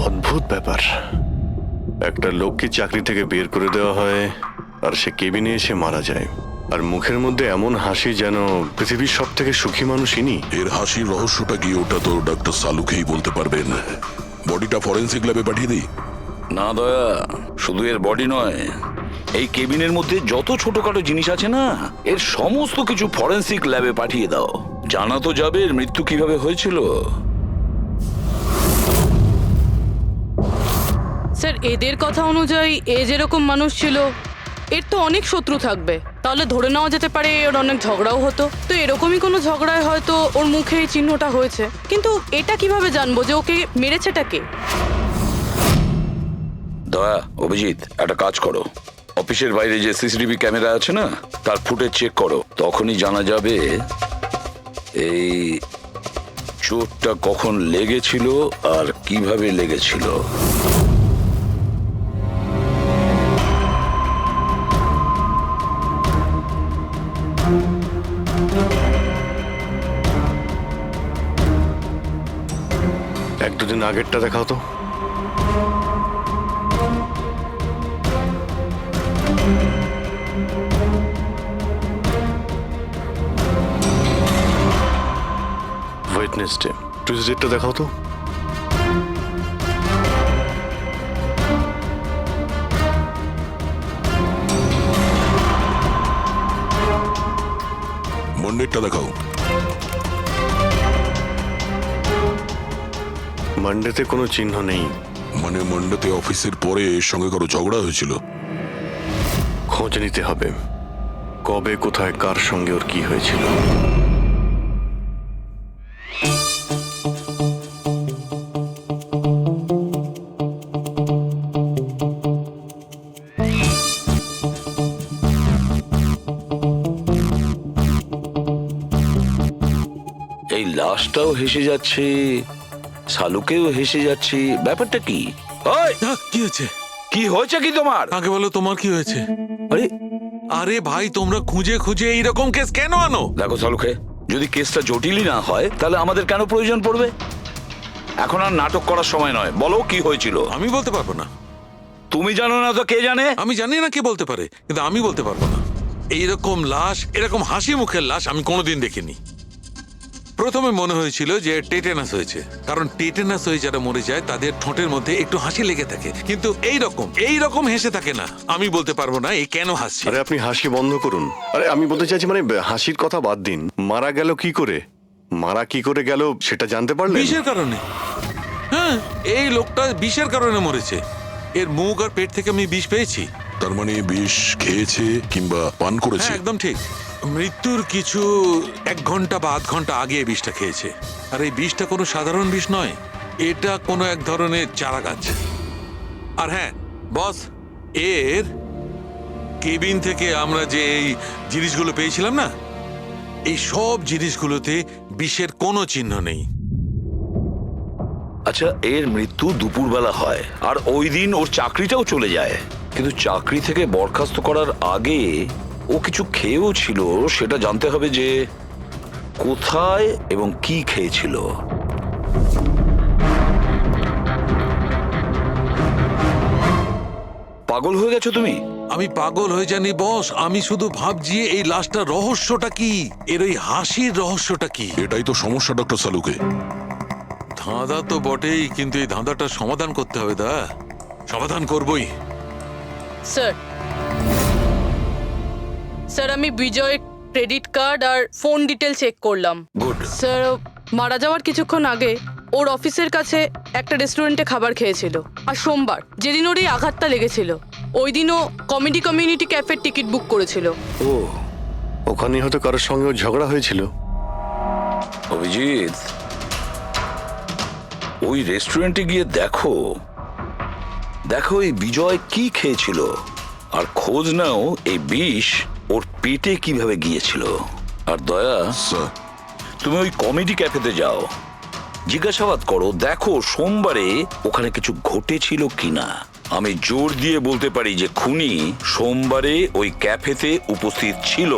অদ্ভুত ব্যাপার, একটা লোককে চাকরি থেকে বের করে দেওয়া হয় আর সে কেবিনে এসে মারা যায়, আর মুখের মধ্যে এমন হাসি যেন পৃথিবীর সব থেকে সুখী মানুষ ইনি। এর হাসির রহস্যটা কি ওটা তো ডক্টর সালুকেই বলতে পারবেন। বডিটা ফরেন্সিক ল্যাবে পাঠিয়ে দিই? না দয়া, শুধু এর বডি নয়, এই কেবিনের মধ্যে যত ছোটখাটো জিনিস আছে না, এর সমস্ত কিছু ফরেন্সিক ল্যাবে পাঠিয়ে দাও। জানা তো যাবে এর মৃত্যু কিভাবে হয়েছিল। স্যার, এদের কথা অনুযায়ী এ যেরকম মানুষ ছিল, এর তো অনেক শত্রু থাকবে। তাহলে ধরে নেওয়া যেতে পারে ওর অনেক ঝগড়াও হতো। তো এরকমই কোনো ঝগড়ায় হয়তো ওর মুখে এই চিহ্নটা হয়েছে। কিন্তু এটা কিভাবে জানবো যে ওকে মেরেছেটা কে? দয়া, অভিজিৎ, একটা কাজ করো, অফিসের বাইরে যে সিসিটিভি ক্যামেরা আছে না, তার ফুটেজ চেক করো। তখনই জানা যাবে এই চোটটা কখন লেগেছিল আর কিভাবে লেগেছিল। এক দুদিন আগেরটা দেখাও তো। ওয়েডনেসডে, টিউসডেটা দেখাও তো। মন্ডেরটা দেখাও। মানডেতে কোনো চিহ্ন নেই। মানে মন্ডেতে অফিসের পরে এর সঙ্গে কারো ঝগড়া হয়েছিল? খোঁজ নিতে হবে, কবে কোথায় কার সঙ্গে ওর কি হয়েছিল। এই লাশটাও হেসে যাচ্ছে, শালুকেও হেসে যাচ্ছে, ব্যাপারটা কি? ওই, কি হয়েছে? কি হয়েছে কি তোমার? আগে বলো তোমার কি হয়েছে? আরে আরে ভাই, তোমরা খুঁজে খুঁজে এইরকম কেস কেন আনো? দেখো শালুকে, যদি কেসটা জটিলই না হয় তাহলে আমাদের কেন প্রয়োজন পড়বে? এখন আর নাটক করার সময় নয়, বলো কি হয়েছিল। আমি বলতে পারবো না। তুমি জানো না তো কে জানে? আমি জানি না কে বলতে পারে, কিন্তু আমি বলতে পারবো না। এইরকম লাশ, এরকম হাসি মুখের লাশ আমি কোনোদিন দেখিনি। প্রথমে মনে হয়েছিল যে টেটেনাস হয়েছে, কারণ টেটেনাস হয়ে যারা মরে যায় তাদের ঠোঁটের মধ্যে একটু হাসি লেগে থাকে, কিন্তু এইরকম হেসে থাকে না। আমি বলতে পারবো না এই কেন হাসছে। আরে আপনি হাসি বন্ধ করুন। আরে আমি বলতে চাইছি, মানে হাসির কথা বাদ দিন, মারা গেল কি করে, মারা কি করে গেল সেটা জানতে পারলেন? বিষের কারণে। হ্যাঁ, এই লোকটা বিষের কারণে মরেছে। এর মুখ আর পেট থেকে আমি বিষ পেয়েছি। তার মানে বিষ খেয়েছে কিংবা পান করেছে? হ্যাঁ, একদম ঠিক। মৃত্যুর কিছু 1 ঘন্টা বা আধ ঘন্টা আগে এই বিষটা খেয়েছে। আর এই বিষটা কোনো সাধারণ বিষ নয়, এটা কোনো এক ধরনের চারা গাছ। আর হ্যাঁ বস, এর কেবিন থেকে আমরা যে এই জিনিসগুলো পেয়েছিলাম না, এই সব জিনিসগুলোতে বিষের কোনো চিহ্ন নেই। আচ্ছা, এর মৃত্যু দুপুরবেলা হয় আর ওই দিন ওর চাকরিটাও চলে যায়, কিন্তু চাকরি থেকে বরখাস্ত করার আগে ও কিছু খেয়েও ছিল। সেটা জানতে হবে যে কোথায় এবং কি খেয়েছিল। পাগল হয়ে গেছো তুমি? আমি পাগল হয়ে জানি বস, আমি শুধু ভাবছি এই লাশটার রহস্যটা কি, এর ওই হাসির রহস্যটা কি। এটাই তো সমস্যা ডক্টর সালুকে। ধাঁধা তো বটেই, কিন্তু এই ধাঁধাটার সমাধান করতে হবে। সমাধান করবই। স্যার, স্যার আমি বিজয়ের ক্রেডিট কার্ড আর ফোন ডিটেল চেক করলাম। গুড। স্যার, মারা যাওয়ার কিছুক্ষণ আগে ওর অফিসের কাছে একটা রেস্টুরেন্টে খাবার খেয়েছিল। আর সোমবার, যেদিন ওর এই আঘাতটা লেগেছিল, ওই দিনও কমিউনিটি ক্যাফের টিকিট বুক করেছিল। ও, ওখানেই হয়তো কারোর সঙ্গে ওর ঝগড়া হয়েছিল। অভিজিৎ, ওই রেস্টুরেন্টে গিয়ে দেখো এই বিজয় কি খেয়েছিল, আর খোঁজ নাও এই বিষ ওর পেটে কিভাবে গিয়েছিল। আর দয়া, স্যার, তুমি ওই কমেডি ক্যাফেতে যাও, জিজ্ঞাসাবাদ করো, দেখো সোমবারে ওখানে কিছু ঘটেছিল কিনা। আমি জোর দিয়ে বলতে পারি যে খুনি সোমবারে ওই ক্যাফেতে উপস্থিত ছিল।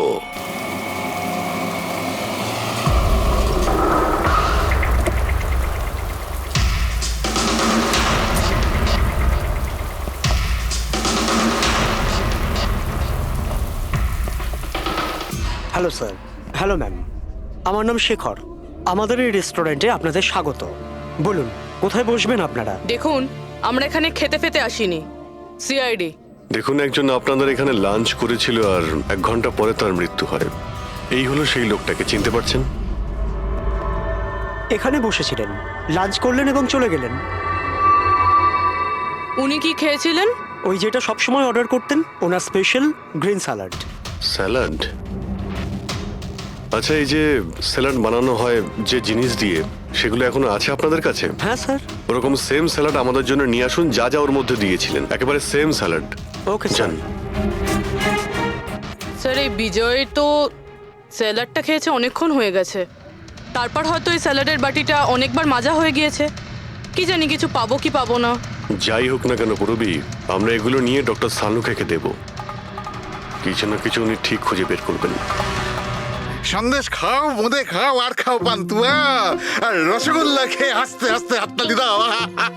Hello sir. হ্যালো ম্যাম, আমার নাম শেখর। আমাদের এই রেস্টুরেন্টে আপনাদের স্বাগত। বলুন কোথায় বসবেন আপনারা? দেখুন, আমরা এখানে খেতে ফেতে আসিনি, সিআইডি। দেখুন, একজন আপনাদের এখানে লাঞ্চ করেছিল আর 1 ঘন্টা পরে তার মৃত্যু হয়। এই হলো সেই লোকটাকে, চিনতে পারছেন? এখানে বসেছিলেন, লাঞ্চ করলেন এবং চলে গেলেন। উনি কি খেয়েছিলেন? ওই যেটা সবসময় অর্ডার করতেন, ওনার স্পেশাল গ্রিন স্যালাড। স্যালাড? আচ্ছা, এই যে স্যালাড বানানো হয় যে জিনিস দিয়ে, সেগুলো এখনো আছে আপনাদের কাছে? হ্যাঁ স্যার। ওরকম সেম স্যালাড আমাদের জন্য নিয়ে আসুন, যা যা ওর মধ্যে দিয়েছিলেন, একেবারে সেম স্যালাড। Okay sir. জান। স্যার, এই বিজয় তো স্যালাডটা খেয়েছে অনেকক্ষণ হয়ে গেছে। তারপর হয়তো এই স্যালাডের বাটিটা অনেকবার মাজা হয়ে গিয়েছে। কি জানি কিছু পাবো কি পাবো না। যাই হোক না কেন পুরবি, আমরা এগুলো নিয়ে ডক্টর সালুখাকে দেব। কিছু না কিছু উনি ঠিক খুঁজে বের করবেন। সন্দেশ খাও, বোঁদে খাও, আর খাও পান্তুয়া, আর রসগোল্লা খেয়ে হাসতে হাসতে হাততালি দাও।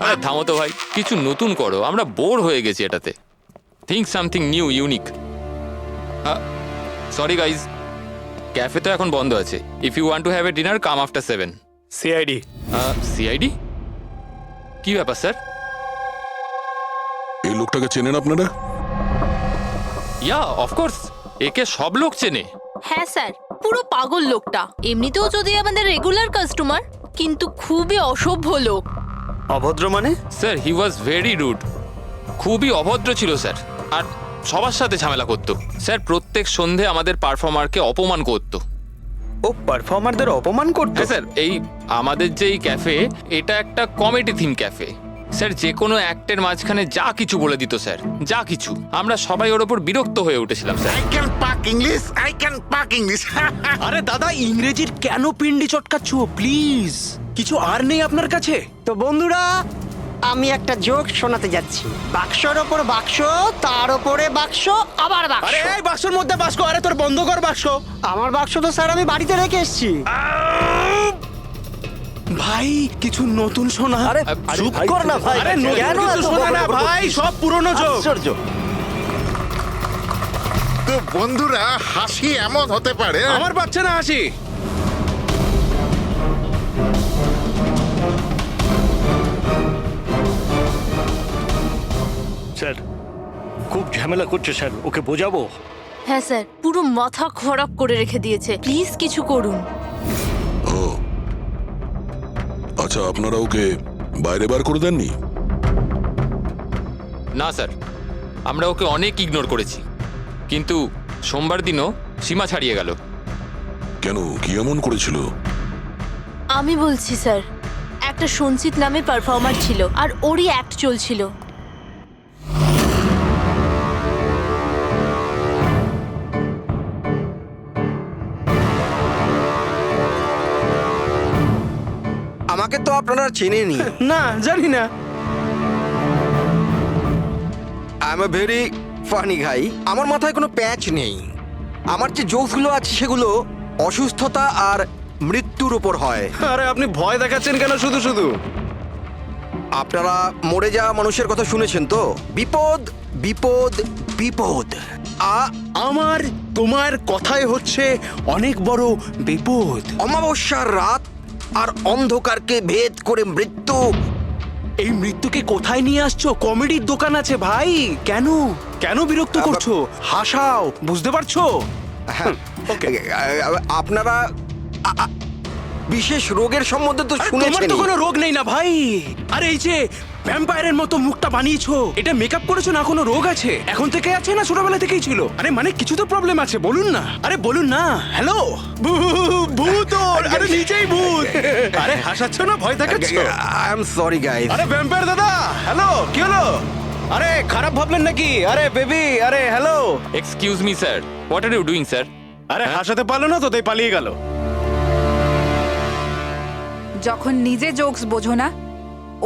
আরে থামো তো ভাই, কিছু নতুন করো, আমরা বোর হয়ে গেছি এটাতে। Think something new, unique. Sorry guys, cafe তো এখন বন্ধ আছে। If you want to have a dinner, come after 7। CID. CID? কি ব্যাপার স্যার? এই লোকটাকে চেনেন আপনারা? ইয়া, অফকোর্স, একে সব লোক চেনে। হ্যাঁ স্যার, পুরো পাগল লোকটা। এমনিতেও যদি আমাদের রেগুলার কাস্টমার, কিন্তু খুবই অসভ্য লোক। অভদ্র মানে? Sir, he was very rude. খুবই অভদ্র ছিল স্যার, আর সবার সাথে ঝামেলা করতো। স্যার, প্রত্যেক সন্ধে আমাদের পারফর্মারকে অপমান করতো। ও পারফর্মারদের অপমান করতে? হ্যাঁ স্যার, এই আমাদের যে এই ক্যাফে, এটা একটা কমেডি থিম ক্যাফে। স্যার, যে কোনো অ্যাক্টের মাঝখানে যা কিছু বলে দিত স্যার, যা কিছু। আমরা সবাই ওর ওপর বিরক্ত হয়ে উঠেছিলাম স্যার। আই ক্যান পাক ইংলিশ, আই ক্যান পাক ইংলিশ। আরে দাদা, ইংরেজির কেন পিন্ডি চটকাচ্ছ? প্লিজ, কিছু আর নেই আপনার কাছে? তো বন্ধুরা, আমি একটা জোক শোনাতে যাচ্ছি। বাক্সর ওপর বাক্স, তার ওপরে বাক্স, আবার বাক্স। আরে এই বাক্সর মধ্যে বাক্স, আরে তোর বন্ধ কর বাক্স। আমার বাক্স তো স্যার আমি বাড়িতে রেখে এসেছি। ভাই, কিছু নতুন শোনা। আরে চুপ কর না ভাই। আরে নতুন কেন কিছু এত শোনা না বকবক ভাই, করছিস? সব পুরনো জোক। আশ্চর্য। তো বন্ধুরা, হাসি এমন হতে পারে। আমার পাচ্ছে না হাসি। স্যার, খুব ঝামেলা করছে স্যার, ওকে বোঝাবো? হ্যাঁ স্যার, পুরো মাথা খারাপ করে রেখে দিয়েছে। প্লিজ কিছু করুন। ও আচ্ছা, আপনারা ওকে বাইরে বার করে দেননি? না স্যার, আমরা ওকে অনেক ইগনোর করেছি, কিন্তু সোমবার দিনও সীমা ছাড়িয়ে গেল। কেন, কি এমন করেছিল? আমি বলছি স্যার, একটা সঞ্চিত নামে পারফর্মার ছিল, আর ওরই অ্যাক্ট চলছিল। আমাকে তো আপনারা চেনেনি। না, জানি না। I am a very funny guy. আমার মাথায় কোনো প্যাচ নেই। আমার যে জোকসগুলো আছে সেগুলো অসুস্থতা আর মৃত্যুর উপর হয়। আরে আপনি ভয় দেখাচ্ছেন কেন শুধু শুধু? আপনারা মরে যাওয়া মানুষের কথা শুনেছেন তো? বিপদ বিপদ বিপদ। আমার তোমার কথাই হচ্ছে অনেক বড় বিপদ। অমাবস্যার রাত আর অন্ধকারকে ভেদ করে মৃত্যু। এই মৃত্যুকে কোথায় নিয়ে আসছো? কমেডির দোকান আছে ভাই। কেন কেন বিরক্ত করছো? হাসাও, বুঝতে পারছো? ওকে, আপনারা বিশেষ রোগের সম্বন্ধে তো আরে, তোমার শুনেছেন। তো কোনো রোগ নেই না ভাই। আরে এই যে ভ্যাম্পায়ারের মতো মুখটা বানিয়েছো, এটা মেকআপ করেছো না? কোনো রোগ আছে? এখন থেকে আছে না ছোটবেলা থেকেই ছিল? আরে মানে কিছু তো প্রবলেম আছে, বলুন না। আরে বলুন না। হ্যালো, ভূত! আরে নিজেই ভূত। আরে হাসাচ্ছ না, ভয় দেখাচ্ছ? I am sorry guys. আরে ভ্যাম্পায়ার দাদা, হ্যালো, কি হলো? আরে খারাপ ভাবলেন নাকি? আরে বেবি, আরে hello. Excuse me sir, what are you doing sir? আরে হাসাতে পারলো না তো, তাই পালিয়ে গেল। যখন নিজে জোকস বোঝো না,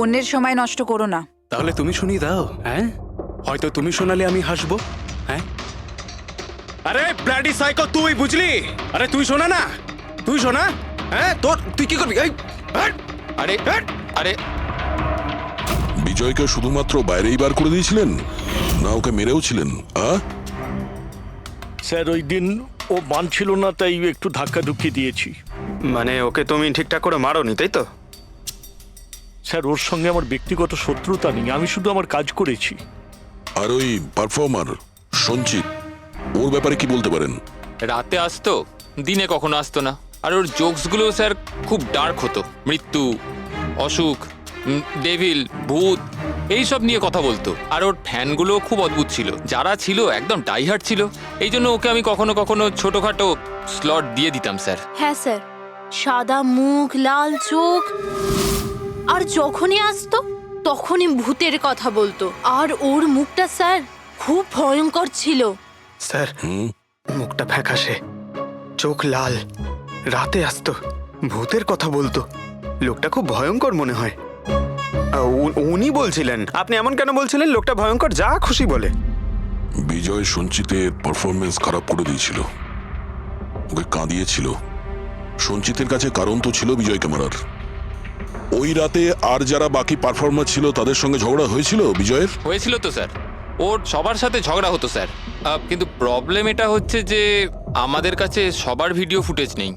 অন্যের সময় নষ্ট করো না। তাহলে তুমি শুনিয়ে দাও। হ্যাঁ, হয়তো তুমি শোনালে আমি হাসবো। হ্যাঁ, আরে ব্লাডি সাইকো, তুই বুঝলি? আরে তুই শোনা না, তুই শোনা। হ্যাঁ, তোর তুই কি করবি? এই, হাট! আরে আরে বিজয়কে শুধুমাত্র বাইরেই বার করে দিয়েছিলেন, না ওকে মেরেও ছিলেন? স্যার, ওই দিন ও মানছিল না, তাই একটু ধাক্কা ধুক্কি দিয়েছি। মানে ওকে তুমি ঠিকঠাক করে মারোনি, তাই তো? স্যার, ওর সঙ্গে আমার ব্যক্তিগত শত্রুতা নেই, আমি শুধু আমার কাজ করেছি। আর ওই পারফর্মার সঞ্চিত, ওর ব্যাপারে কি বলতে পারেন? রাতে আসতো, দিনে কখনো আসতো না। আর ওর জোকসগুলো স্যার খুব ডার্ক হতো। মৃত্যু, অসুখ, ডেভিল, ভূত এইসব নিয়ে কথা বলতো। আর ওর ফ্যানগুলো খুব অদ্ভুত ছিল, যারা ছিল একদম ডাইহার্ট ছিল। এই জন্য ওকে আমি কখনো কখনো ছোটখাটো স্লট দিয়ে দিতাম স্যার। হ্যাঁ স্যার, সাদা মুখ, লাল চোখ, আর যখনই আসতো তখনই ভূতের কথা বলতো। আর ওর মুখটা স্যার খুব ভয়ঙ্কর ছিল। স্যার, মুখটা ফ্যাকাশে, চোখ লাল, রাতে আসতো, ভূতের কথা বলতো। লোকটা খুব ভয়ঙ্কর মনে হয়। উনি বলছিলেন, আপনি এমন কেন বলছিলেন? লোকটা ভয়ঙ্কর, যা খুশি বলে। বিজয় সঞ্চিতের পারফরমেন্স খারাপ করে দিয়েছিল, ওকে কাঁদিয়েছিল। সঞ্চিতের কাছে কারণ তো ছিল বিজয় ক্যামেরার। ওই রাতে আর যারা বাকি পারফর্মার ছিল তাদের সঙ্গে ঝগড়া হয়েছিল বিজয়ের? হয়েছিল তো স্যার, ওর সবার সাথে ঝগড়া হতো স্যার। কিন্তু প্রবলেম এটা হচ্ছে যে আমাদের কাছে সবার ভিডিও ফুটেজ নেই।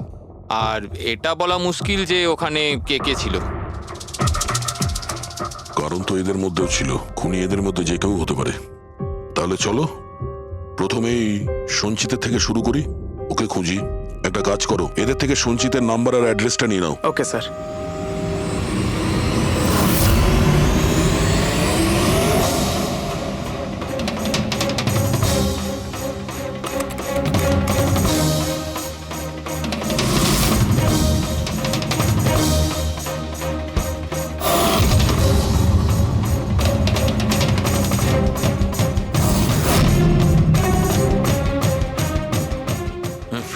আর এটা বলা মুশকিল যে ওখানে কে কে ছিল। কারণ তো এদের মধ্যেও ছিল, খুনি এদের মধ্যে যে কেউ হতে পারে। তাহলে চলো প্রথমেই সঞ্চিতের থেকে শুরু করি, ওকে খুঁজি। একটা কাজ করো, এদের থেকে সঞ্চিতের নাম্বার আর অ্যাড্রেসটা নিয়ে নাও। Okay sir.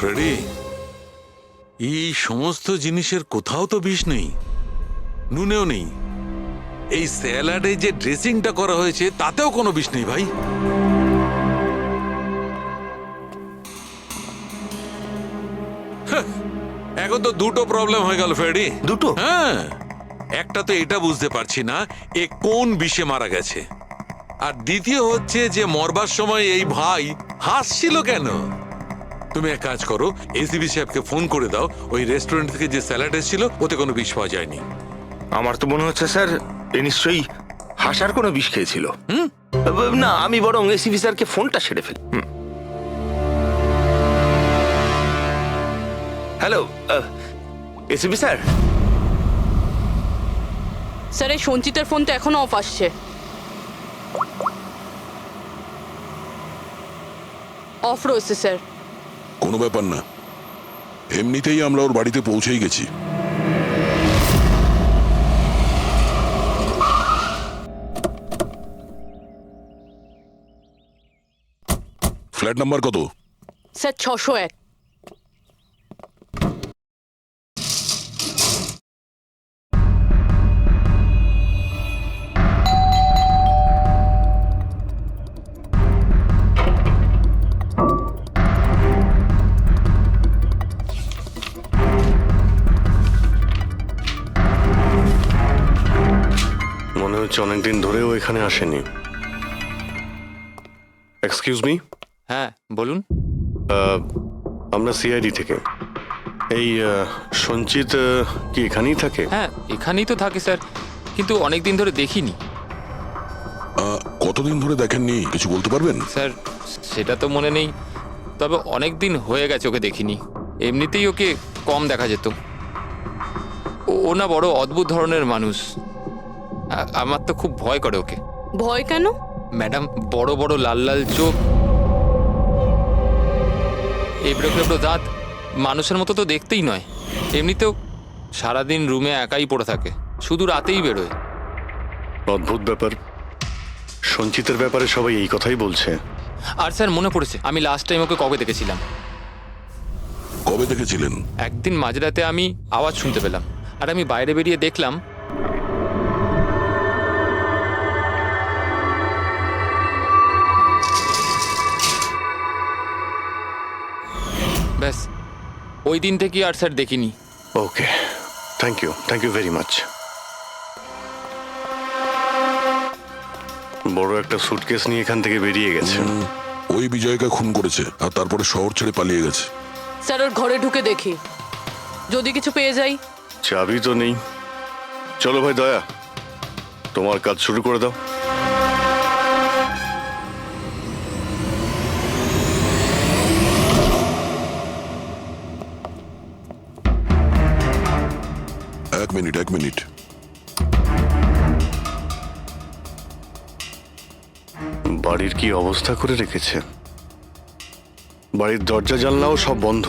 ফ্রেডি, এই সমস্ত জিনিসের কোথাও তো বিষ নেই, নুনেও নেই। এই স্যালাডে যে ড্রেসিংটা করা হয়েছে তাতেও কোনো বিষ নেই ভাই। এখন তো দুটো প্রবলেম হয়ে গেল ফ্রেডি। দুটো? হ্যাঁ, একটা তো এটা বুঝতে পারছি না এ কোন বিষে মারা গেছে, আর দ্বিতীয় হচ্ছে যে মরবার সময় এই ভাই হাসছিল কেন। তুমি এক কাজ করো, এসিবি সাহেবকে ফোন করে দাও, ওই রেস্টুরেন্ট থেকে যে স্যালাড এসেছিল ওতে কোনো বিষ পাওয়া যায়নি। আমার তো মনে হচ্ছে স্যার এ নিশ্চয়ই হাসার কোনো বিষ খেয়েছিল। না, আমি বরং এসিবি স্যারকে ফোনটা সেরে ফেলি। Hello ACB sir. স্যার, এই সঞ্চিতের ফোন তো এখনো অফ আসছে। অফ রয়েছে স্যার। কোনো ব্যাপার না, এমনিতেই আমরা ওর বাড়িতে পৌঁছেই গেছি। ফ্ল্যাট নাম্বার কত? স্যার 601। মনে হচ্ছে অনেকদিন ধরেও এখানে আসেনি। Excuse me. হ্যাঁ বলুন। আমরা সিআইডি থেকে। এই সঞ্চিত কি এখানেই থাকে? হ্যাঁ এখানেই তো থাকে স্যার, কিন্তু অনেক দিন ধরে দেখিনি। কতদিন ধরে দেখেননি কিছু বলতে পারবেন? স্যার সেটা তো মনে নেই, তবে অনেক দিন হয়ে গেছে ওকে দেখিনি। এমনিতেই ওকে কম দেখা যেত। ও না বড় অদ্ভুত ধরনের মানুষ, আমার তো খুব ভয় করে ওকে। ভয় কেন? ম্যাডাম, বড় বড় লাল লাল চোখ, এবড়ো খেবড়ো দাঁত, মানুষের মতো তো দেখতেই নয়। এমনিতেও সারাদিন রুমে একাই পড়ে থাকে, শুধু রাতেই বেরোয়। অদ্ভুত ব্যাপার। সঞ্চিতের ব্যাপারে সবাই এই কথাই বলছে। আর স্যার মনে পড়েছে, আমি লাস্ট টাইম ওকে কবে দেখেছিলাম। কবে দেখেছিলেন? একদিন মাঝরাতে আমি আওয়াজ শুনতে পেলাম, আর আমি বাইরে বেরিয়ে দেখলাম ব্যাস। ওই দিন থেকে আর স্যার দেখিনি। ওকে, থ্যাংক ইউ ভেরি মাচ। বড় একটা সুটকেস নিয়ে এখান থেকে বেরিয়ে গেছে। ওই বিজয়কে খুন করেছে আর তারপরে শহর ছেড়ে পালিয়ে গেছে। স্যার ওর ঘরে ঢুকে দেখি, যদি কিছু পেয়ে যাই। চাবি তো নেই। চলো ভাই দয়া, তোমার কাজ শুরু করে দাও। এক মিনিট। বাড়ির কি অবস্থা করে রেখেছে। বাড়ির দরজা জানলাও সব বন্ধ।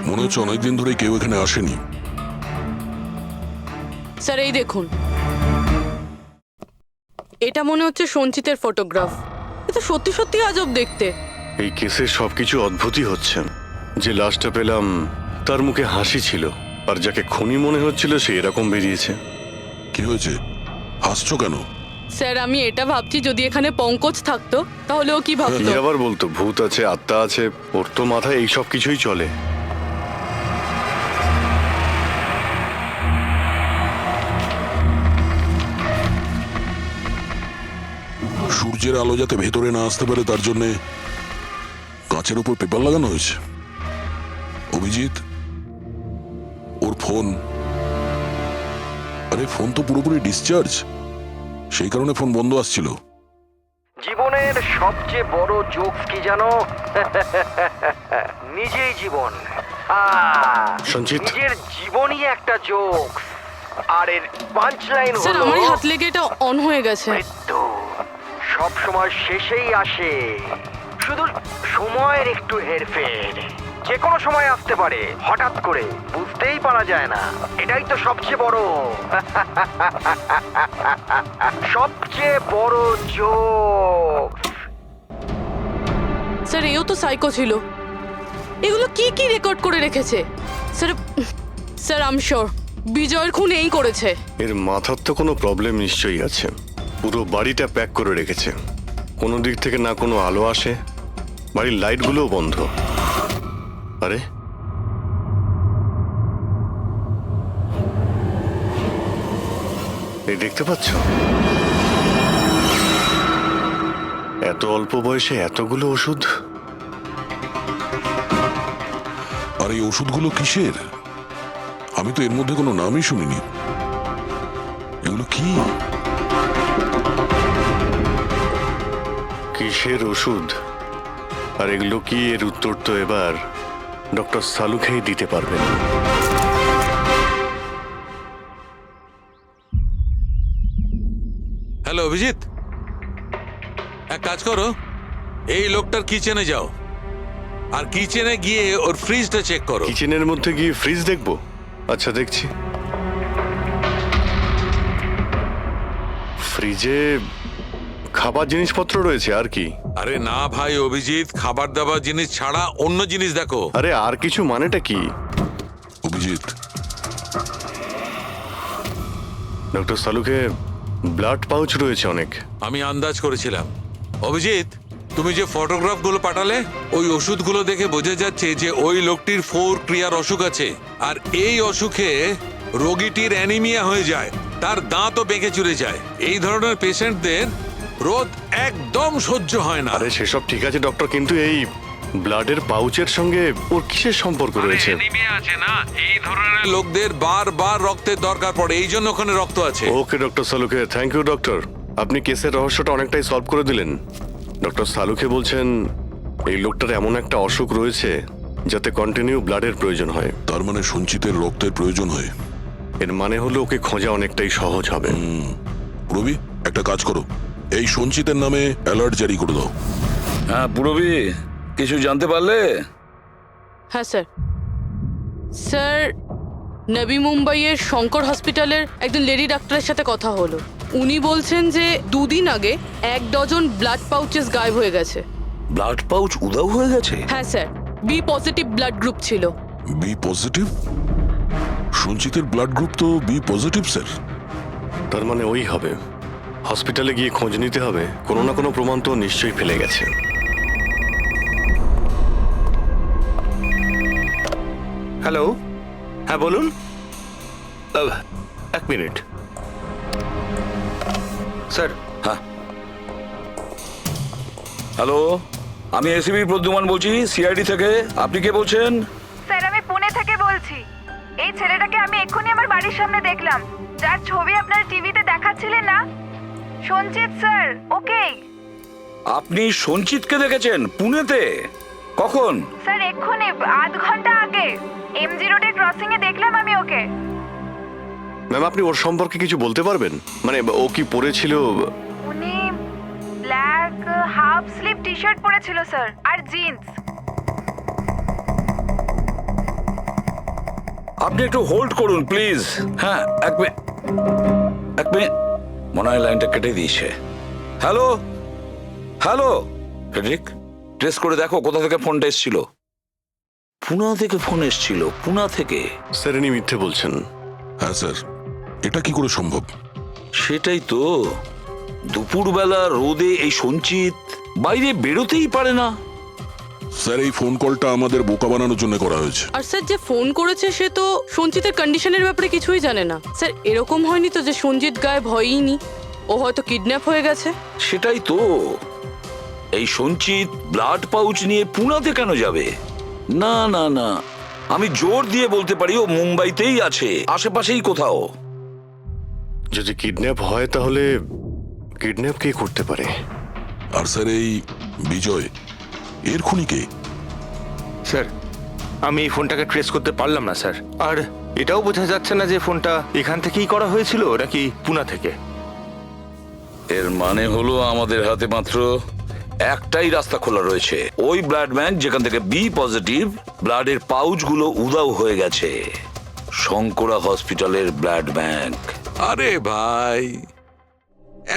মনে হচ্ছে অনেকদিন ধরে কেউ এখানে আসেনি। স্যার এই দেখুন, এটা মনে হচ্ছে সঞ্চিতের ফটোগ্রাফ। এটা সত্যি সত্যি আজব দেখতে। এই কেসে সবকিছু অদ্ভুতই হচ্ছে। যে লাশটা পেলাম তার মুখে হাসি ছিল, আর যাকে খুনি মনে হচ্ছিল সে এরকম বেরিয়েছে। কি হয়েছে, হাসছো কেন? স্যার আমি এটা ভাবছি, যদি এখানে পঙ্কজ থাকতো তাহলে ও কি কি ভাবতো। আবার বলতো ভূত আছে, আত্মা আছে, ওর তো মাথায় এই সব কিছুই চলে। সূর্যের আলো যাতে ভেতরে না আসতে পারে তার জন্য কাঁচের উপর পেপার লাগানো হয়েছে। অভিজিৎ, ওর ফোন, আরে ফোন তো পুরোপুরি ডিসচার্জ, সেই কারণে ফোন বন্ধ আসছিল। জীবনের সবচেয়ে বড় জোকস কি জানো? নিজেই জীবন। সঞ্চিত। নিজের জীবনই একটা জোকস। আর এর পাঞ্চ লাইন স্যার হলো আমারই হাত লেগে এটা অন হয়ে গেছে। মৃত্যু সব সময় শেষেই আসে, শুধু সময়ের একটু হেরফের। যে কোনো সময় আসতে পারে, হঠাৎ করে, বুঝতেই পারা যায় না। এটাই তো সবচেয়ে বড় সবচেয়ে বড় জোক। স্যার এও তো সাইকো ছিল। এগুলো কি কি রেকর্ড করে রেখেছে? স্যার আই এম শিওর বিজয়ের খুন এই করেছে। এর মাথার তো কোনো প্রবলেম নিশ্চয়ই আছে। পুরো বাড়িটা প্যাক করে রেখেছে, কোনো দিক থেকে না কোনো আলো আসে, বাড়ির লাইটগুলোও বন্ধ। আরে এই দেখতে পাচ্ছ, এত অল্প বয়সে এতগুলো ওষুধ। আর এই ওষুধগুলো কিসের? আমি তো এর মধ্যে কোনো নামই শুনিনি। এগুলো কি? কিসের ওষুধ আর এগুলো কি, এর উত্তর তো এবার ডক্টর সালুখেই দিতে পারবেন। হ্যালো অভিজিৎ, এক কাজ করো, এই লোকটার কিচেনে যাও আর কিচেনে গিয়ে ওর ফ্রিজটা চেক করো। কিচেনের মধ্যে গিয়ে ফ্রিজ দেখবো? আচ্ছা দেখছি। ফ্রিজে খাবার জিনিসপত্র রয়েছে, আর কি? আরে না ভাই অভিজিৎ, খাবার দাবার জিনিস ছাড়া অন্য জিনিস দেখো। আরে আর কিছু মানেটা কি? অভিজিৎ, ডক্টর সালুকে ব্লাড পাউচ রয়েছে অনেক। আমি আন্দাজ করেছিলাম। অভিজিৎ, তুমি যে ফটোগ্রাফগুলো পাঠালে, ওই ওষুধগুলো দেখে বোঝা যাচ্ছে যে ওই লোকটির 4 ক্রিয়ার অসুখ আছে, আর এই অসুখে রোগীটির অ্যানিমিয়া হয়ে যায়, তার দাঁতও বেঁকে চুরে যায়। এই ধরনের পেশেন্টদের রোদ একদম সহ্য হয় না। আরে সেসব ঠিক আছে ডক্টর, কিন্তু এই ব্লাডের পাউচের সঙ্গে ওর কিসের সম্পর্ক রয়েছে? অ্যানিমিয়া আছে না, এই ধরনের লোকদের বারবার রক্তের দরকার পড়ে, এই জন্য ওখানে রক্ত আছে। ওকে ডক্টর সালুকে, থ্যাংক ইউ ডক্টর। আপনি কেসের রহস্যটা অনেকটাই সলভ করে দিলেন। ডক্টর সালুকে বলছেন এই লোকটার এমন একটা অসুখ রয়েছে যাতে কন্টিনিউ ব্লাডের প্রয়োজন হয়। তার মানে সঞ্চিতের রক্তের প্রয়োজন হয়। এর মানে হলো ওকে খোঁজা অনেকটাই সহজ হবে। রবি, একটা কাজ করো, এই সঞ্চিতের নামে অ্যালার্ট জারি করে দাও। হ্যাঁ পুরবি, কিছু জানতে পারলে? হ্যাঁ স্যার। স্যার নবী মুম্বাইয়ের শঙ্কর হসপিটালের একজন লেডি ডাক্তারের সাথে কথা হলো। উনি বলছেন যে 2 দিন আগে 1 ডজন ব্লাড পাউচেস গায়েব হয়ে গেছে। ব্লাড পাউচ উধাও হয়ে গেছে? হ্যাঁ sir, B positive blood group ছিল। B positive? সঞ্চিতের ব্লাড গ্রুপ তো বি পজিটিভ স্যার। তার মানে ওই হবে। হসপিটালে গিয়ে খোঁজ নিতে হবে, কোনো না কোনো প্রমাণ তো নিশ্চয়ই ফেলে গেছে। হ্যালো, হ্যাঁ বলুন। 1 মিনিট স্যার। হ্যাঁ হ্যালো, আমি এসিবি প্রদ্যুমান বলছি, সিআইডি থেকে। আপনি কে বলছেন? স্যার আমি পুনে থেকে বলছি। এই ছেলেটাকে আমি এক্ষুনি আমার বাড়ির সামনে দেখলাম, যার ছবি আপনার টিভিতে দেখাচ্ছিলেন না, সঞ্চিত স্যার। ওকে আপনি সঞ্চিতকে দেখেছেন পুনেতে? কখন? স্যার এক্ষুনি আধ ঘন্টা আগে এমজি রোডের ক্রসিং এ দেখলাম আমি ওকে। ম্যাম, আপনি ওর সম্পর্কে কিছু বলতে পারবেন? মানে ও কি পরেছিল? উনি black half sleeve T shirt পরেছিল স্যার, আর জিন্স। আপনি একটু হোল্ড করুন প্লিজ। হ্যাঁ, এক মিনিট। মনে হয় লাইনটা কেটে দিয়েছে। হ্যালো হ্যালো ফ্রেডরিক, ট্রেস করে দেখো কোথা থেকে ফোনটা এসেছিল। পুনা থেকে ফোন এসেছিল, পুনা থেকে। স্যার, ইনি মিথ্যে বলছেন। হ্যাঁ স্যার, এটা কি করে সম্ভব? সেটাই তো, দুপুরবেলা রোদে এই সঞ্চিত বাইরে বেরোতেই পারে না। স্যার, এই ফোন কলটা আমাদের বোকা বানানোর জন্য করা হয়েছে। আর স্যার, যে ফোন করেছে সে তো সঞ্জিতের কন্ডিশনের ব্যাপারে কিছুই জানে না। স্যার, এরকম হয়নি তো যে সঞ্জিত গায়েব হয়ইনি, ও হয়তো কিডন্যাপ হয়ে গেছে? সেটাই তো, এই সঞ্চিত ব্লাড পাউচ নিয়ে পুনাতে কেন যাবে? না না না, আমি জোর দিয়ে বলতে পারি ও মুম্বাইতেই আছে, আশেপাশেই কোথাও। যদি কিডন্যাপ হয় তাহলে কিডন্যাপ কে করতে পারে? আর স্যার, এই বিজয় এর খুনি কে? স্যার, আমি এই ফোনটাকে ট্রেস করতে পারলাম না স্যার। আর এটাও বোঝা যাচ্ছে না যে ফোনটা এখান থেকেই করা হয়েছিল নাকি পুনা থেকে। এর মানে হলো আমাদের হাতে মাত্র একটাই রাস্তা খোলা রয়েছে, ওই ব্লাড ব্যাংক যেখান থেকে বি পজিটিভ ব্লাডের পাউচগুলো উধাও হয়ে গেছে, শঙ্করা হসপিটালের ব্লাড ব্যাংক। আরে ভাই,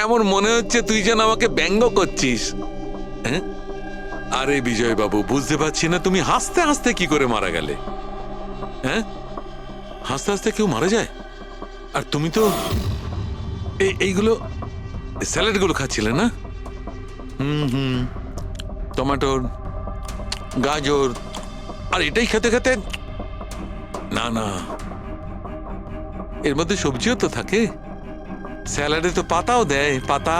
এমন মনে হচ্ছে তুই যেন আমাকে ব্যঙ্গ করছিস। হ্যাঁ? আরে বিজয় বাবু, বুঝতে পারছি না তুমি হাসতে হাসতে কি করে মারা গেলে। হ্যাঁ, হাসতে হাসতে কেউ মারা যায়? আর তুমি তো এইগুলো স্যালাড গুলো খাচ্ছিলে না? টমেটোর, গাজর, আর এটাই খেতে খেতে। না না, এর মধ্যে সবজিও তো থাকে। স্যালাডে তো পাতাও দেয়, পাতা,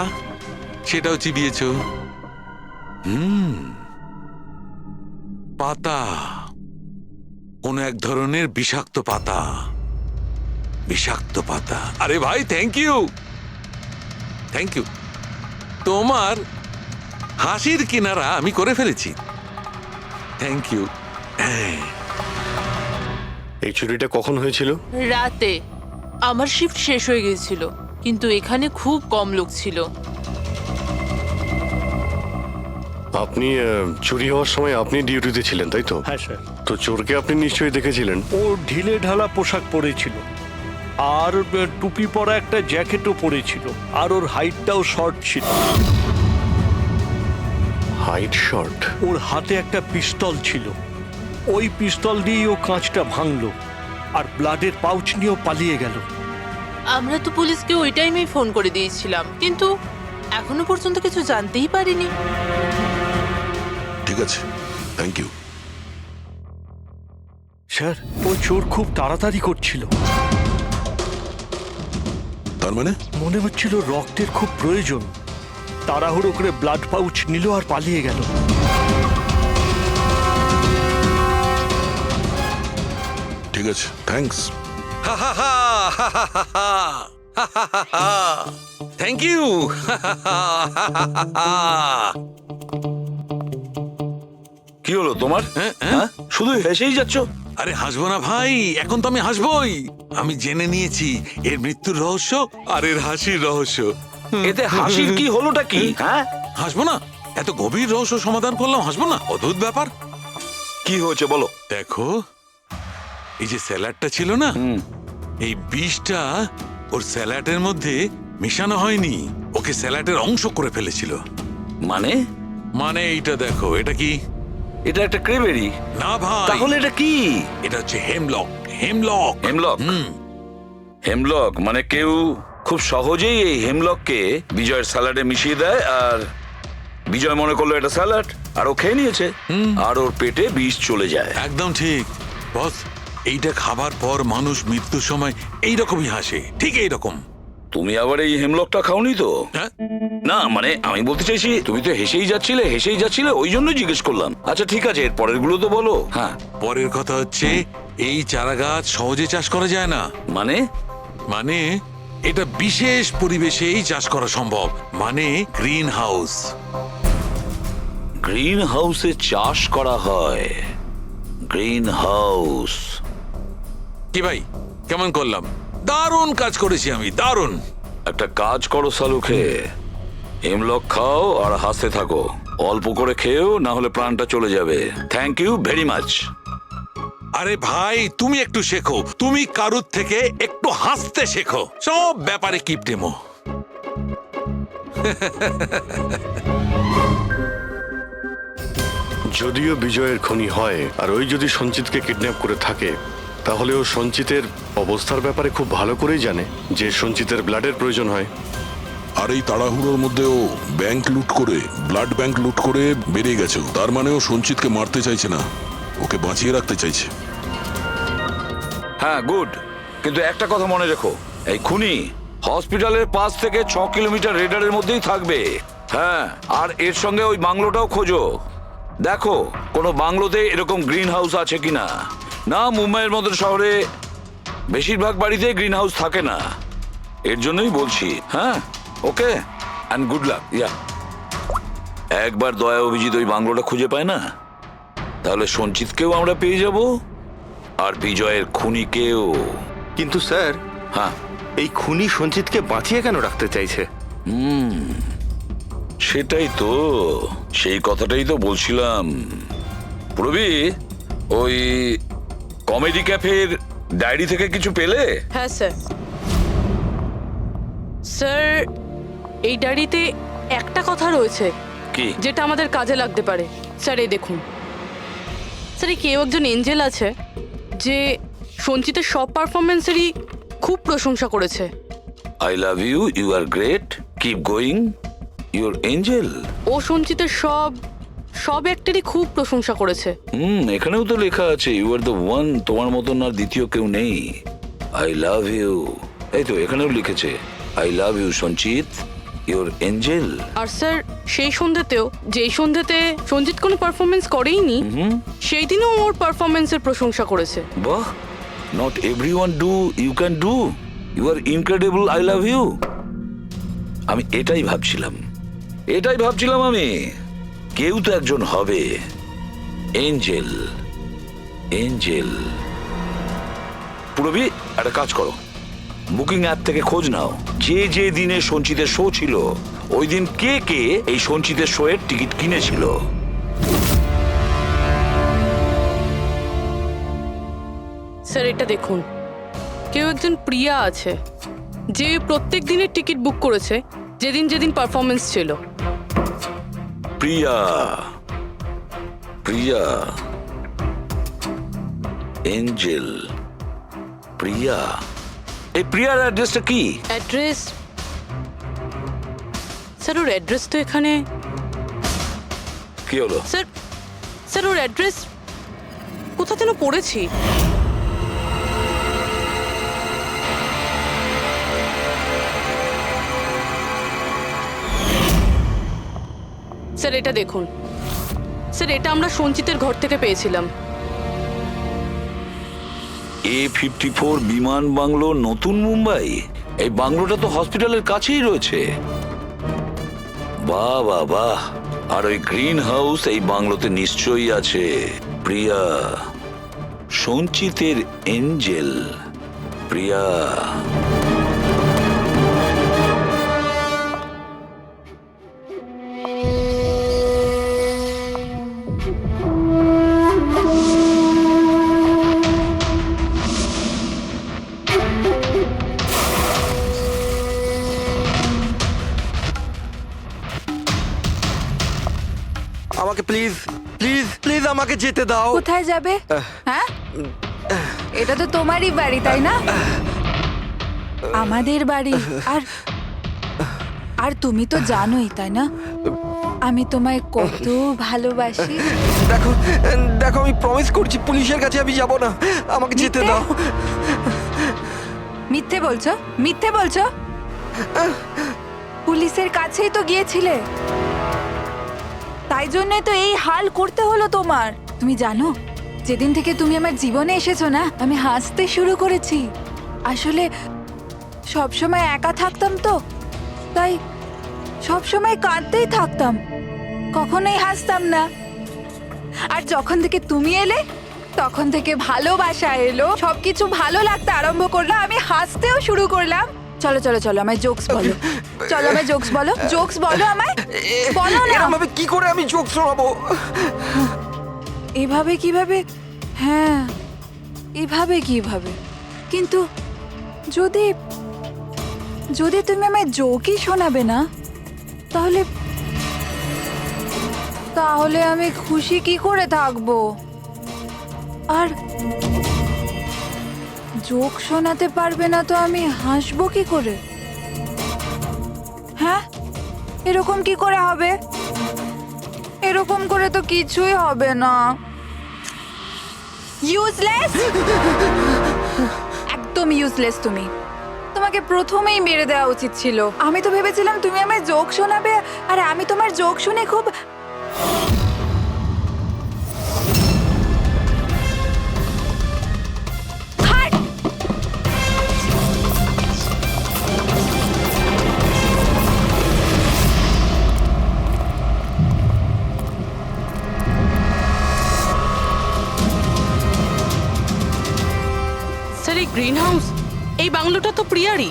সেটাও চিবিয়েছ। পাতা, কোন এক ধরনের বিষাক্ত পাতা। বিষাক্ত পাতা। আরে ভাই, থ্যাংক ইউ, থ্যাংক ইউ। তোমার হাসির কিনারা আমি করে ফেলেছি। Thank you. এই চুরিটা কখন হয়েছিল? রাতে। আমার শিফট শেষ হয়ে গিয়েছিল, কিন্তু এখানে খুব কম লোক ছিল। আপনি চুরি হওয়ার সময় আপনি ডিউটিতে ছিলেন, তাই তো? হ্যাঁ স্যার। তো চোরকে আপনি নিশ্চয়ই দেখেছিলেন। ও ঢিলে ঢালা পোশাক পরেছিল, আর টুপি পরা একটা জ্যাকেটও পরেছিল, আর ওর হাইটটাও শর্ট ছিল। Height short? ওর হাতে একটা পিস্তল ছিল, ওই পিস্তল দিয়েই ও কাঁচটা ভাঙলো, আর ব্লাডের পাউচ নিয়েও পালিয়ে গেল। আমরা তো পুলিশকে ওই টাইমেই ফোন করে দিয়েছিলাম, কিন্তু এখনো পর্যন্ত কিছু জানতেই পারিনি। ঠিক আছে, থ্যাংক ইউ। স্যার, ওই চোর খুব তাড়াতাড়ি করছিল। তার মানে? মনে হচ্ছিল রক্তের খুব প্রয়োজন, তাড়াহুড়ো করে ব্লাড পাউচ নিল আর পালিয়ে গেল। ঠিক আছে, থ্যাঙ্কস। Thank you. কি হলো তোমার? হ্যাঁ, শুধু হেসেই যাচ্ছ। আরে হাসবো না ভাই, এখন তো আমি হাসবোই। আমি জেনে নিয়েছি এর মৃত্যুর রহস্য আর এর হাসির রহস্য। এতে হাসির কি হলোটা কি? হ্যাঁ, হাসবো না? এত গভীর রহস্য সমাধান করলাম, হাসবো না? অদ্ভুত ব্যাপার। কি হয়েছে বলো। দেখো, এই যে স্যালাডটা ছিল না, এই বিষটা ওর স্যালাডের মধ্যে মিশানো হয়নি, ওকে স্যালাডের অংশ করে ফেলেছিল। মানে? মানে এইটা দেখো, এটা কি? এটা একটা ক্রেবেরি। না ভাই। তাহলে এটা কি? এটা হচ্ছে হেমলক। হেমলক। হেমলক? হেমলক মানে কেউ খুব সহজেই এই হেমলককে বিজয়ের স্যালাডে মিশিয়ে দেয়, আর বিজয় মনে করলো এটা স্যালাড, আর ও খেয়ে নিয়েছে, আর ওর পেটে বিষ চলে যায়। একদম ঠিক বস। এইটা খাবার পর মানুষ মৃত্যুর সময় এইরকমই হাসে, ঠিক এইরকম। তুমি আবার এই হেমলকটা খাওনি তো? হ্যাঁ? না মানে আমি বলতে চাইছি তুমি তো হেসেই যাচ্ছিলে ওই জন্য জিজ্ঞেস করলাম। আচ্ছা ঠিক আছে, এর পরের গুলো তো বলো। হ্যাঁ পরের কথা হচ্ছে এই চারা গাছ সহজে চাষ করা যায় না। মানে? মানে এটা বিশেষ পরিবেশেই চাষ করা সম্ভব, মানে গ্রিন হাউস। গ্রিন হাউসে চাষ করা হয়? Green house? কি ভাই, কেমন করলাম? দারুণ কাজ করেছি আমি, দারুণ। একটা কাজ করো সালুখে, হেমলক খাও আর হাসতে থাকো। অল্প করে খেয়েও, না হলে প্রাণটা চলে যাবে। Thank you very much. আরে ভাই তুমি একটু শেখো, তুমি কারুর থেকে একটু হাসতে শেখো, সব ব্যাপারে কিপটেমো। যদিও বিজয়ের খুনি হয় আর ওই যদি সঞ্চিতকে কিডন্যাপ করে থাকে, তাহলে ও সঞ্চিতের অবস্থার ব্যাপারে খুব ভালো করেই জানে যে সঞ্চিতের ব্লাডের প্রয়োজন হয়। আর এই তাড়াহুড়োর মধ্যেও ব্যাংক লুট করে, ব্লাড ব্যাংক লুট করে বেরিয়ে গেছে। তার মানে ও সঞ্চিতকে মারতে চাইছে না, ওকে বাঁচিয়ে রাখতে চাইছে। হ্যাঁ গুড, কিন্তু একটা কথা মনে রেখো, এই খুনি হসপিটালের 5 থেকে 6 কিলোমিটার রেডারের মধ্যেই থাকবে। হ্যাঁ, আর এর সঙ্গে ওই বাংলোটাও খোঁজো। দেখো কোনো বাংলোতে এরকম গ্রিন হাউস আছে কিনা। না, মুম্বাইয়ের মতো শহরে বেশিরভাগ বাড়িতে গ্রিন হাউস থাকে না, এর জন্যই বলছি। হ্যাঁ ওকে, অ্যান্ড গুড লাক। ইয়া, একবার দয়া অভিজিৎ ওই বাংলোটা খুঁজে পায় না, তাহলে সঞ্চিতকেও আমরা পেয়ে যাব আর বিজয়ের খুনিকেও। কিন্তু স্যার, হ্যাঁ এই খুনি সঞ্চিতকে বাঁচিয়ে কেন রাখতে চাইছে? সেটাই তো, সেই কথাটাই তো বলছিলাম। প্রবি, ওই কমেডি ক্যাফের ডায়েরি থেকে কিছু পেলে? হ্যাঁ স্যার। স্যার এই ডায়েরিতে একটা কথা রয়েছে কি? যেটা আমাদের কাজে লাগতে পারে। স্যার এই দেখুন, স্যার এই কেউ একজন এঞ্জেল আছে যে সঞ্চিতের সব পারফরমেন্সেরই খুব প্রশংসা করেছে। I love you, you are great, keep going, your angel. ও সঞ্চিতের সব অ্যাক্টেরই খুব প্রশংসা করেছে। এখানেও তো লেখা আছে ইউ আর দ্য ওয়ান, তোমার মতন আর দ্বিতীয় কেউ নেই। আই লাভ ইউ, এই তো এখানেও লিখেছে আই লাভ ইউ সঞ্চিত, ইউর এঞ্জেল। আর স্যার সেই সন্ধ্যেতেও, যেই সন্ধ্যেতে সঞ্জিত কোনো পারফরমেন্স করেইনি, সেই দিনও ওর পারফরমেন্সের প্রশংসা করেছে। বাহ, not everyone do, you can do, you are incredible, I love you. আমি এটাই ভাবছিলাম আমি, কেউ তো একজন হবে এঞ্জেল। পুরবি, একটা কাজ করো, বুকিং অ্যাপ থেকে খোঁজ নাও যে দিনে সঞ্চিতের শো ছিল, ওই দিন কে এই সঞ্চিতের শো এর টিকিট কিনেছিল। স্যার এটা দেখুন, কেউ একজন প্রিয়া আছে যে প্রত্যেক দিনের টিকিট বুক করেছে যেদিন পারফরমেন্স ছিল। প্রিয়া, এঞ্জেল, প্রিয়া। এই প্রিয়ার অ্যাড্রেসটা কি? অ্যাড্রেস? স্যার ওর অ্যাড্রেস তো এখানে। কি হলো? স্যার ওর অ্যাড্রেস কোথা যেন পড়েছি। স্যার এটা দেখুন, স্যার এটা আমরা সঞ্চিতের ঘর থেকে পেয়েছিলাম। A54 বিমান বাংলো, নতুন মুম্বাই। এই বাংলোটা তো হসপিটালের কাছেই রয়েছে। বাহ বাহ বাহ, আর ওই গ্রিন হাউস এই বাংলোতে নিশ্চয়ই আছে। প্রিয়া, সঞ্চিতের এঞ্জেল, প্রিয়া। আমাকে প্লিজ প্লিজ প্লিজ আমাকে যেতে দাও। কোথায় যাবে? হ্যাঁ, এটা তো তোমারই বাড়ি তাই না? আমাদের বাড়ি। আর তুমি তো জানোই তাই না আমি তোমায় কত ভালোবাসি। দেখো দেখো, আমি প্রমিস করছি পুলিশের কাছে আমি যাব না, আমাকে যেতে দাও। মিথ্যে বলছো? পুলিশের কাছেই তো গিয়েছিলে, তাই জন্যই তো এই হাল করতে হলো তোমার। তুমি জানো, যেদিন থেকে তুমি আমার জীবনে এসেছো না, আমি হাসতে শুরু করেছি। আসলে সবসময় একা থাকতাম তো, তাই সবসময় কাঁদতেই থাকতাম, কখনোই হাসতাম না। আর যখন থেকে তুমি এলে, তখন থেকে ভালোবাসা এলো, সবকিছু ভালো লাগতে আরম্ভ করলো, আমি হাসতেও শুরু করলাম। চলো চলো চলো, আমায় জোকস বলো, চলো আমায় জোকস বলো, জোকস বলো আমায়, বলো না। এরকমভাবে কি করে আমি চোখ শোনাবো? এভাবে কিভাবে? হ্যাঁ, এভাবে কিভাবে? কিন্তু যদি যদি তুমি আমায় জোকই শোনাবে না, তাহলে তাহলে আমি খুশি কি করে থাকবো? আর জোক শোনাতে পারবে না তো আমি হাসবো কি করে? হ্যাঁ, এরকম কি করে হবে? এরকম করে তো কিছুই হবে না। ইউজলেস, একদম ইউজলেস তুমি। তোমাকে প্রথমেই মেরে দেওয়া উচিত ছিল। আমি তো ভেবেছিলাম তুমি আমায় জোক শোনাবে, আর আমি তোমার জোক শুনে খুব হাট! স্যার, এই গ্রিন হাউস, এই বাংলোটা তো প্রিয়ারই।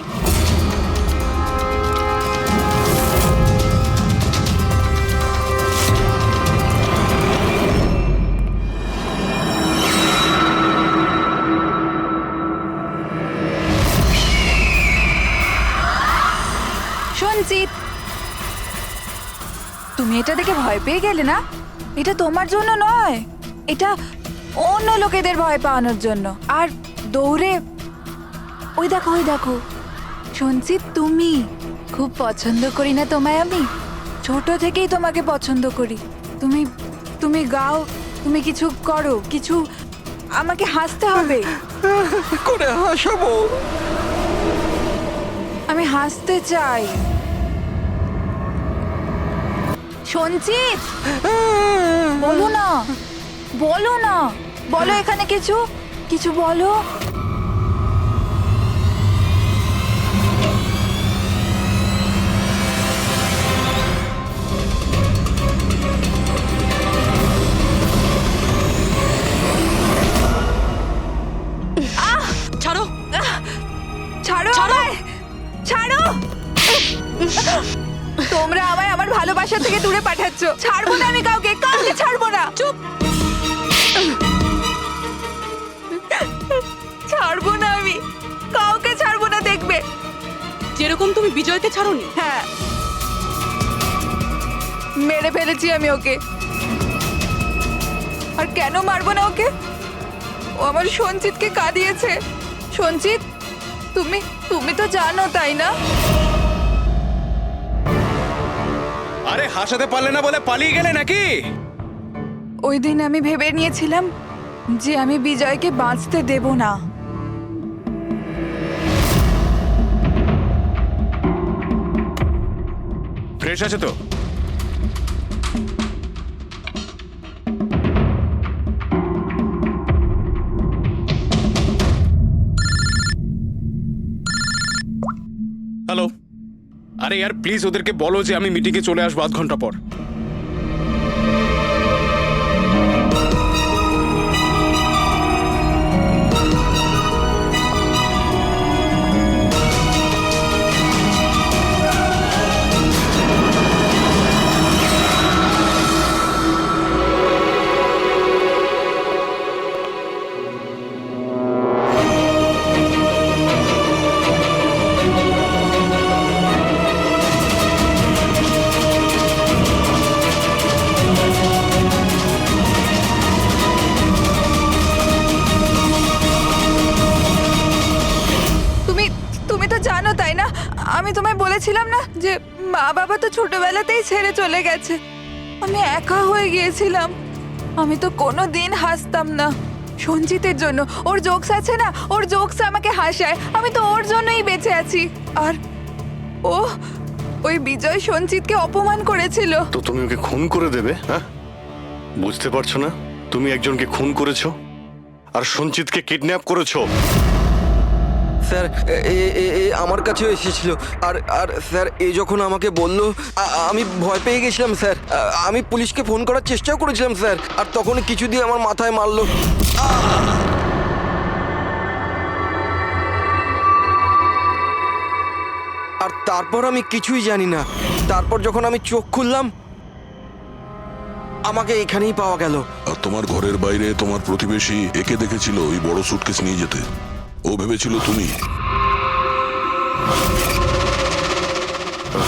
সঞ্চিত, তুমি এটা দেখে ভয় পেয়ে গেলে না? এটা তোমার জন্য নয়, এটা অন্য লোকেদের ভয় পাওয়ানোর জন্য। আর দৌড়ে ওই দেখো, ওই দেখো। সঞ্চিত, তুমি খুব পছন্দ করি না তোমায় আমি? ছোট থেকেই তোমাকে পছন্দ করি। তুমি তুমি গাও, তুমি কিছু করো, কিছু আমাকে হাসতে হবে। করে হাসাবো? আমি হাসতে চাই। সঞ্চিত, বলো না, বলো না, বলো এখানে কিছু কিছু বলো। ছাড়ো, ছাড়ো আমায়, ছাড়ো। তোমরা আমায় আমার ভালোবাসা থেকে দূরে পাঠাচ্ছ। ছাড়বো না আমি কাউকে, কাউকে ছাড়বো না। চুপ। ছাড়বো না আমি, কাউকে ছাড়বো না, দেখবে। যেরকম তুমি বিজয়কে ছাড়োনি। হ্যাঁ, মেরে ফেলেছি আমি ওকে। আর কেন মারবো না ওকে? ও আমার সঞ্চিতকে কাঁদিয়েছে। সঞ্চিত, তুমি তুমি তো জানো, তাই না? আরে হাসাতে পারলে না বলে পালিয়ে গেলে নাকি? ওই দিন আমি ভেবে নিয়েছিলাম যে আমি বিজয়কে বাঁচতে দেব না। ফ্রেশ আছে তো? হ্যালো, আরে यार প্লিজ ওদেরকে বলো যে আমি মিটিংয়ে চলে আসবো আধ ঘন্টা পর। আমি তোমায় বলেছিলাম না যে মা বাবা তো ছোটবেলাতেই ছেড়ে চলে গেছে। আমি একা হয়ে গিয়েছিলাম। আমি তো কোনো দিন হাসতাম না সঞ্জিতের জন্য। ওর জোকস আছে না, ওর জোকস আমাকে হাসায়। আমি তো ওর জন্যই বেঁচে আছি। আর ও ওই বিজয় সঞ্চিতকে অপমান করেছিল। তো তুমি ওকে খুন করে দেবে? হ্যাঁ, বুঝতে পারছো না? তুমি একজনকে খুন করেছো আর সঞ্চিতকে কিডন্যাপ করেছো। স্যার আমার কাছেও এসেছিল আর আর স্যার যখন আমাকে বললো আমি ভয় পেয়ে গেছিলাম স্যার। আমি পুলিশকে ফোন করার চেষ্টাও করেছিলাম স্যার, আর তখন কিছু দিয়ে আমার মাথায় মারলো। আর তারপর আমি কিছুই জানি না। তারপর যখন আমি চোখ খুললাম আমাকে এখানেই পাওয়া গেল। আর তোমার ঘরের বাইরে তোমার প্রতিবেশী একে দেখেছিল ওই বড় সুটকেস নিয়ে যেতে। ও ভেবেছিল তুমি।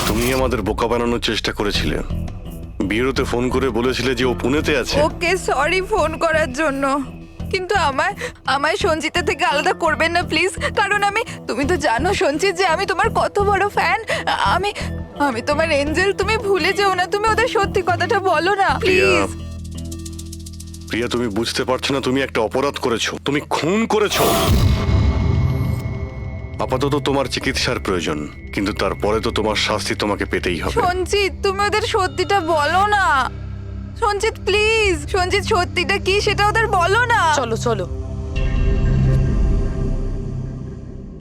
তুমি আমাদের বোকা বানানোর চেষ্টা করেছিলে। বিয়েতে ফোন করে বলেছিলে যে ও পুনেতে আছে। ওকে সরি ফোন করার জন্য, কিন্তু আমায় সঞ্চিতা থেকে আলাদা করবেন না প্লিজ। কারণ তুমি তো জানো সঞ্চিত যে আমি তোমার কত বড় ফ্যান। আমি তোমার এঞ্জেল, তুমি ভুলে যেও না। তুমি ওদের সত্যি কথাটা বলো না প্লিজ। প্রিয়া, তুমি বুঝতে পারছো না তুমি একটা অপরাধ করেছো, তুমি খুন করেছো। আপাতত তোমার চিকিৎসার প্রয়োজন, কিন্তু তারপরে তো তোমার শাস্তি তোমাকে পেতেই হবে। সঞ্চিত তুমি ওদের সত্যিটা বলো না। সঞ্চিত প্লিজ, সঞ্চিত সত্যিটা কি সেটা ওদের বলো না। চলো চলো।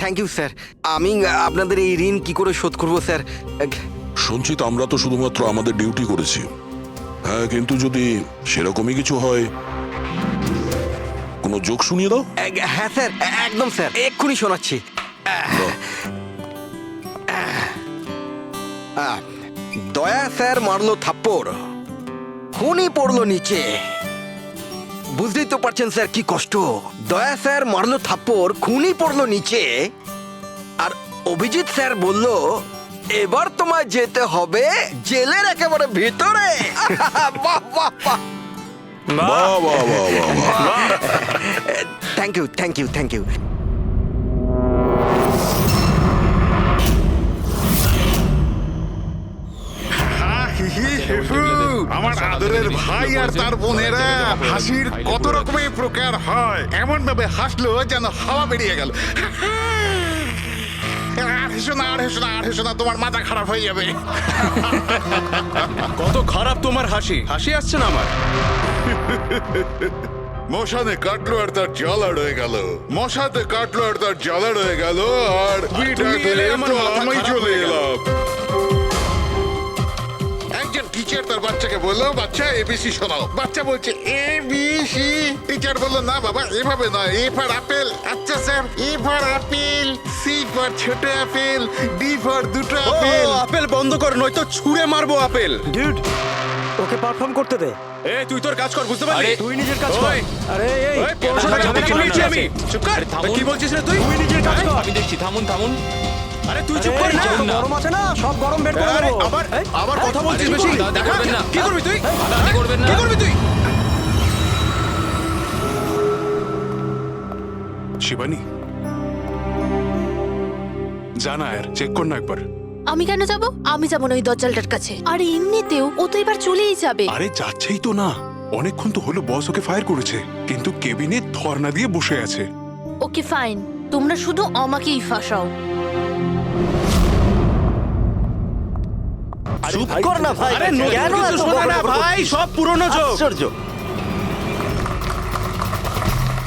Thank you sir. আমি আপনাদের এই ঋণ কি করে শোধ করব স্যার? সঞ্চিত, আমরা তো শুধুমাত্র আমাদের ডিউটি করেছি। হ্যাঁ, কিন্তু যদি সেরকমই কিছু হয় কোনো জোক শুনিয়ে দাও। হ্যাঁ স্যার, একদম স্যার, এক্ষুনি শোনাচ্ছি। দয়া স্যার মারলো থাপ্পড়, খুনি পড়লো নিচে। বুঝতেই তো পারছেন স্যার কি কষ্ট। দয়া স্যার মারলো থাপ্পড়, খুনি পড়লো নিচে, আর অভিজিৎ স্যার বলল এবার তোমায় যেতে হবে জেলের একেবারে ভিতরে। বাহ বাহ বাহ, বাহ বাহ বাহ বাহ। Thank you thank you thank you. আমার আদরের ভাই আর তার বোনেরা, হাসির কত রকমের প্রকার হয়। এমন ভাবে হাসলো যেন হাওয়া বেরিয়ে গেল। আর হেসো না, আর হেসো না, আর হেসো না, তোমার মাথা খারাপ হয়ে যাবে। কত খারাপ তোমার হাসি। হাসি আসছে না আমার। মশানে কাটলো আর তার জ্বালা রয়ে গেল, মশাতে কাটলো আর তার জ্বালা রয়ে গেল, আর তুমি এলে আমার মাথা আমি খারাপ চলে হয়ে গেল। এলাম। একজন টিচার তার বাচ্চাকে বললো, বাচ্চা এবিসি শোনাও। বাচ্চা বলছে এবিসি। টিচার বললো, না বাবা এভাবে নয়, এ ফর আপেল। আচ্ছা sir, A for apple, C for ছোট আপেল, ডি ফর দুটো আপেল। আপেল বন্ধ কর, নয়তো ছুঁড়ে মারবো আপেল। ডিউড, ওকে পারফর্ম করতে দে। তুই তোর কাজ কর, বুঝতে পারলি? তুই নিজের কাজ কর। আরে এই পড়াশোনা করতে নিয়েছি আমি। চুপ কর। কি বলছিস রে তুই? তুই নিজের কাজ কর। আমি দেখছি, থামুন থামুন। আরে তুই চুপ কর না। গরম আছে না, সব গরম বের করে দেবো। আবার কথা বলছিস বেশি। দাদা করবেন না। কি করবি তুই? দাদা করবেন না। কি করবি তুই? শিবানী, জানা আর চেক কর না একবার। আমি কেন যাব? আমি যাব না ওই দজ্জালটার কাছে। আর এমনিতেও ও তো এবার চলেই যাবে। আরে যাচ্ছেই তো না, অনেকক্ষণ তো হলো বস ওকে ফায়ার করেছে, কিন্তু কেবিনে ধর্ণা দিয়ে বসে আছে। ওকে ফাইন, তোমরা শুধু আমাকেই ফাঁসাও। চুপ কর না ভাই। আরে নতুন কিছু শোনা না ভাই, সব পুরনো জোক। আশ্চর্য।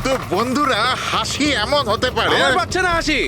তো বন্ধুরা, হাসি এমন হতে পারে। আমার বাচ্চা না হাসি।